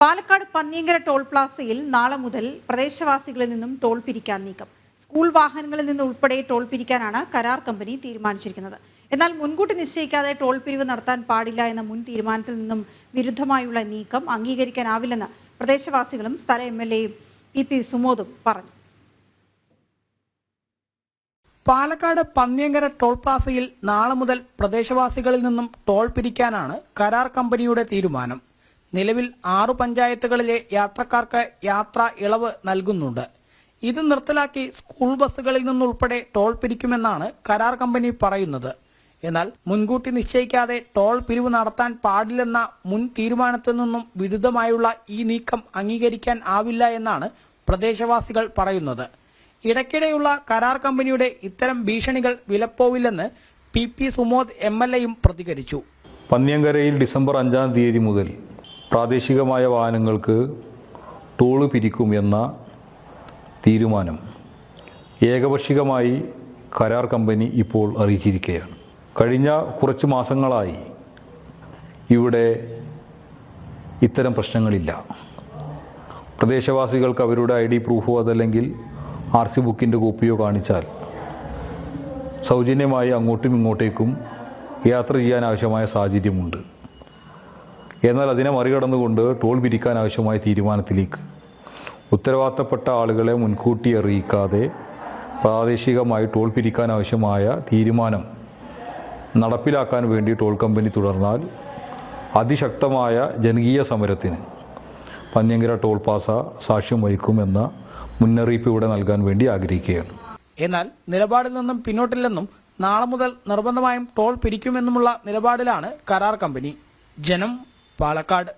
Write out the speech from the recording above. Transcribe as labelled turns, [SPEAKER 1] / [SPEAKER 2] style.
[SPEAKER 1] Palakkad Panniyankara toll പ്ലാസയിൽ നാളെ മുതൽ പ്രദേശവാസികളിൽ നിന്നും ടോൾ പിരിക്കാൻ നീക്കം. സ്കൂൾ വാഹനങ്ങളിൽ നിന്ന് ഉൾപ്പെടെ ടോൾ പിരിക്കാനാണ് കരാർ കമ്പനി തീരുമാനിച്ചിരിക്കുന്നത്. എന്നാൽ മുൻകൂട്ടി നിശ്ചയിക്കാതെ ടോൾ പിരിവ് നടത്താൻ പാടില്ല എന്ന മുൻ തീരുമാനത്തിൽ നിന്നും വിരുദ്ധമായുള്ള നീക്കം അംഗീകരിക്കാനാവില്ലെന്ന് പ്രദേശവാസികളും സ്ഥല എംഎൽഎയും PP സുമോദും പറഞ്ഞു.
[SPEAKER 2] പാലക്കാട് പന്നിയങ്കര ടോൾ പ്ലാസയിൽ നാളെ മുതൽ പ്രദേശവാസികളിൽ നിന്നും ടോൾ പിരിക്കാനാണ് കരാർ കമ്പനിയുടെ തീരുമാനം. നിലവിൽ 6 പഞ്ചായത്തുകളിലെ യാത്രക്കാർക്ക് യാത്രാ ഇളവ് നൽകുന്നുണ്ട്. ഇത് നിർത്തലാക്കി സ്കൂൾ ബസ്സുകളിൽ നിന്നുൾപ്പെടെ ടോൾ പിരിക്കുമെന്നാണ് കരാർ കമ്പനി പറയുന്നത്. എന്നാൽ മുൻകൂട്ടി നിശ്ചയിക്കാതെ ടോൾ പിരിവ് നടത്താൻ പാടില്ലെന്ന മുൻ തീരുമാനത്തിൽ നിന്നും വിരുദ്ധമായുള്ള ഈ നീക്കം അംഗീകരിക്കാൻ ആവില്ല എന്നാണ് പ്രദേശവാസികൾ പറയുന്നത്. ഇടയ്ക്കിടെയുള്ള കരാർ കമ്പനിയുടെ ഇത്തരം ഭീഷണികൾ വിലപ്പോവില്ലെന്ന് PP സുമോദ് MLAയും പ്രതികരിച്ചു.
[SPEAKER 3] പന്നിയങ്കരയിൽ ഡിസംബർ 5-ാം തീയതി മുതൽ പ്രാദേശികമായ വാഹനങ്ങൾക്ക് ടോള് പിരിക്കും എന്ന തീരുമാനം ഏകപക്ഷീയമായി കരാർ കമ്പനി ഇപ്പോൾ അറിയിച്ചിരിക്കുകയാണ്. കഴിഞ്ഞ കുറച്ച് മാസങ്ങളായി ഇവിടെ ഇത്തരം പ്രശ്നങ്ങളില്ല. പ്രദേശവാസികൾക്ക് അവരുടെ ID പ്രൂഫോ അതല്ലെങ്കിൽ RC ബുക്കിൻ്റെ കോപ്പിയോ കാണിച്ചാൽ സൗജന്യമായി അങ്ങോട്ടും ഇങ്ങോട്ടേക്കും യാത്ര ചെയ്യാൻ ആവശ്യമായ സാഹചര്യമുണ്ട്. എന്നാൽ അതിനെ മറികടന്നുകൊണ്ട് ടോൾ പിരിക്കാൻ ആവശ്യമായ തീരുമാനത്തിലേക്ക് ഉത്തരവാദിത്തപ്പെട്ട ആളുകളെ മുൻകൂട്ടി അറിയിക്കാതെ പ്രാദേശികമായി ടോൾ പിരിക്കാൻ ആവശ്യമായ തീരുമാനം നടപ്പിലാക്കാൻ വേണ്ടി ടോൾ കമ്പനി തുടർന്നാൽ അതിശക്തമായ ജനകീയ സമരത്തിന് പന്നിയങ്കര ടോൾ പ്ലാസ സാക്ഷ്യം വഹിക്കുമെന്ന മുന്നറിയിപ്പ് ഇവിടെ നൽകാൻ വേണ്ടി ആഗ്രഹിക്കുകയാണ്.
[SPEAKER 2] എന്നാൽ നിലപാടിൽ നിന്നും പിന്നോട്ടില്ലെന്നും നാളെ മുതൽ നിർബന്ധമായും ടോൾ പിരിക്കുമെന്നുമുള്ള നിലപാടിലാണ് കരാർ കമ്പനി. ജനം, പാലക്കാട്.